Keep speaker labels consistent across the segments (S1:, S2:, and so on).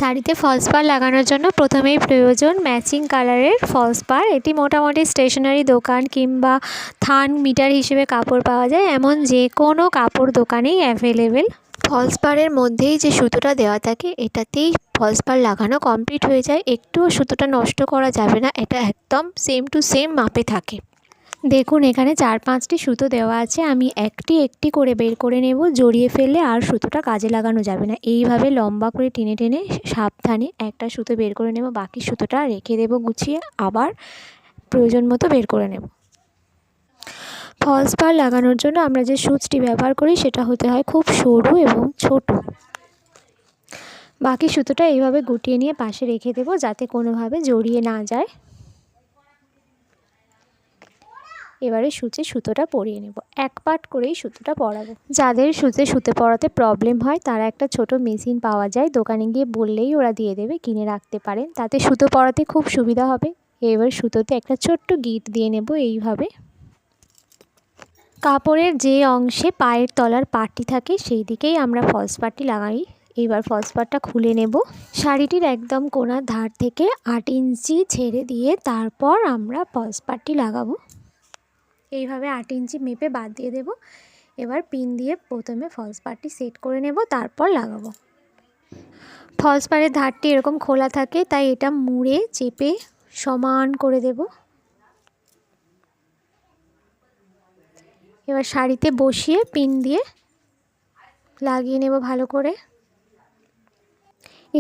S1: শাড়িতে ফলস পাড় লাগানোর জন্য প্রথমেই প্রয়োজন ম্যাচিং কালারের ফলস পাড়। এটি মোটামুটি স্টেশনারি দোকান কিংবা থান মিটার হিসেবে কাপড় পাওয়া যায় এমন যে কোনো কাপড় দোকানেই অ্যাভেলেবেল। ফলস পাড়ের মধ্যেই যে সুতোটা দেওয়া থাকে এটাতেই ফলস পাড় লাগানো কমপ্লিট হয়ে যায়। একটুও সুতোটা নষ্ট করা যাবে না, এটা একদম সেম টু সেম মাপে থাকে। দেখুন এখানে 4-5টি সুতো দেওয়া আছে, আমি একটি একটি করে বের করে নেব। জড়িয়ে ফেললে আর সুতোটা কাজে লাগানো যাবে না। এইভাবে লম্বা করে টেনে টেনে সাবধানে একটা সুতো বের করে নেব, বাকি সুতোটা রেখে দেব গুছিয়ে, আবার প্রয়োজন মতো বের করে নেব। ফলস পাড় লাগানোর জন্য আমরা যে সুচটি ব্যবহার করি সেটা হতে হয় খুব সরু এবং ছোট। বাকি সুতোটা এইভাবে গুটিয়ে নিয়ে পাশে রেখে দেব যাতে কোনোভাবে জড়িয়ে না যায়। এবারে সূচে সুতোটা পরিয়ে নেব, এক পাট করেই সুতোটা পরাবো। যাদের সূচে সুতো পরাতে প্রবলেম হয় তারা একটা ছোট মেশিন পাওয়া যায়, দোকানে গিয়ে বললেই ওরা দিয়ে দেবে, কিনে রাখতে পারেন, তাতে সুতো পরাতে খুব সুবিধা হবে। এবার সুতোতে একটা ছোট্ট গিঁট দিয়ে নেব এইভাবে। কাপড়ের যে অংশে পায়ের তলার পাটটি থাকে সেই দিকেই আমরা ফলস পাড়টি লাগাই। এবার ফলস পাড়টা খুলে নেব। শাড়িটির একদম কোণার ধার থেকে 8 ইঞ্চি ছেড়ে দিয়ে তারপর আমরা ফলস পাড়টি লাগাবো। এইভাবে 8 ইঞ্চি মেপে বাদ দিয়ে দেব। এবার পিন দিয়ে প্রথমে ফলস পাড়টি সেট করে নেব, তারপর লাগাবো। ফলস পাড়ের ধারটি এরকম খোলা থাকে, তাই এটা মুড়ে চেপে সমান করে দেব। এবার শাড়িতে বসিয়ে পিন দিয়ে লাগিয়ে নেব ভালো করে।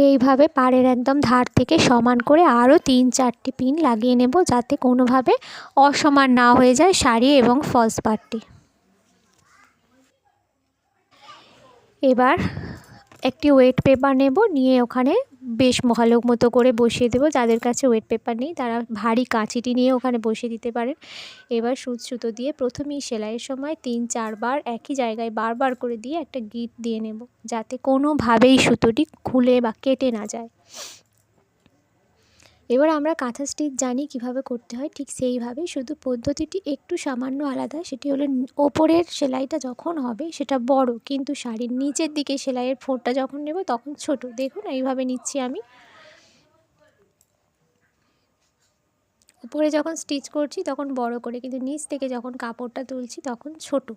S1: এইভাবে পাড়ের একদম ধার থেকে সমান করে আরও 3-4টি পিন লাগিয়ে নেব যাতে কোনোভাবে অসমান না হয়ে যায় শাড়ি এবং ফলস পাড়টি। এবার একটি ওয়েট পেপার নেব, নিয়ে ওখানে বেশ ভালো মতো করে বসিয়ে দেব। যাদের কাছে ওয়েট পেপার নেই তারা ভারী কাঁচিটি নিয়ে ওখানে বসিয়ে দিতে পারেন। এবার সুতো দিয়ে প্রথমেই সেলাইয়ের সময় 3-4 বার একই জায়গায় বারবার করে দিয়ে একটা গিঁট দিয়ে নেব যাতে কোনোভাবেই সুতোটি খুলে বা কেটে না যায়। এবার আমরা কাঁথা স্টিচ জানি কিভাবে করতে হয়, ঠিক সেইভাবে, শুধু পদ্ধতিটি একটু সামান্য আলাদা। সেটি হলো ওপরের সেলাইটা যখন হবে সেটা বড়, কিন্তু শাড়ির নিচের দিকে সেলাইয়ের ফোঁটটা যখন নেব তখন ছোট। দেখুন এইভাবে নিচ্ছি আমি। উপরে যখন স্টিচ করছি তখন বড় করে, কিন্তু নিচ থেকে যখন কাপড়টা তুলছি তখন ছোট।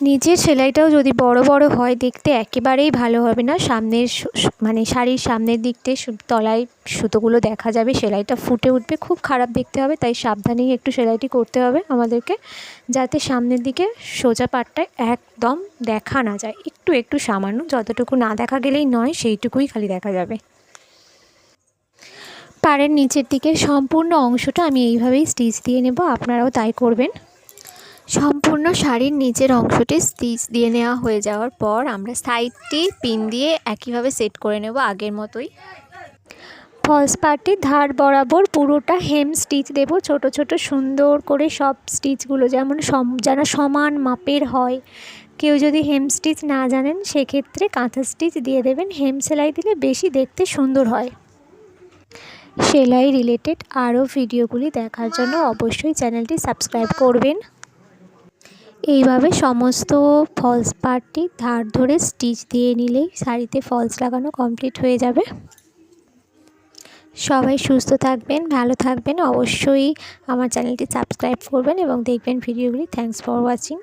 S1: নিচের সেলাইটাও যদি বড় বড় হয় দেখতে একেবারেই ভালো হবে না। সামনের মানে শাড়ির সামনের দিকতে তলায় সুতোগুলো দেখা যাবে, সেলাইটা ফুটে উঠবে, খুব খারাপ দেখতে হবে। তাই সাবধানেই একটু সেলাইটি করতে হবে আমাদেরকে, যাতে সামনের দিকে সোজা পাটটা একদম দেখা না যায়। একটু একটু সামান্য, যতটুকু না দেখা গেলেই নয় সেইটুকুই খালি দেখা যাবে। পাড়ের নিচের দিকে সম্পূর্ণ অংশটা আমি এইভাবেই স্টিচ দিয়ে নেব, আপনারাও তাই করবেন। সম্পূর্ণ শাড়ির নিচের অংশটি স্টিচ দিয়ে নেওয়া হয়ে যাওয়ার পর আমরা সাইডটি পিন দিয়ে একইভাবে সেট করে নেব আগের মতোই। ফলস পাড়টির ধার বরাবর পুরোটা হেম স্টিচ দেব, ছোট ছোট সুন্দর করে সব স্টিচগুলো যেন সমান মাপের হয়। কেউ যদি হেম স্টিচ না জানেন সেক্ষেত্রে কাঁথা স্টিচ দিয়ে দেবেন, হেম সেলাই দিলে বেশি দেখতে সুন্দর হয়। সেলাই রিলেটেড আরও ভিডিওগুলি দেখার জন্য অবশ্যই চ্যানেলটি সাবস্ক্রাইব করবেন। এইভাবে সমস্ত ফলস পাড়টি ধার ধরে স্টিচ দিয়ে নিলেই শাড়িতে ফলস লাগানো কমপ্লিট হয়ে যাবে। সবাই সুস্থ থাকবেন, ভালো থাকবেন, অবশ্যই আমার চ্যানেলটি সাবস্ক্রাইব করবেন এবং দেখবেন ভিডিওগুলি। Thanks for watching.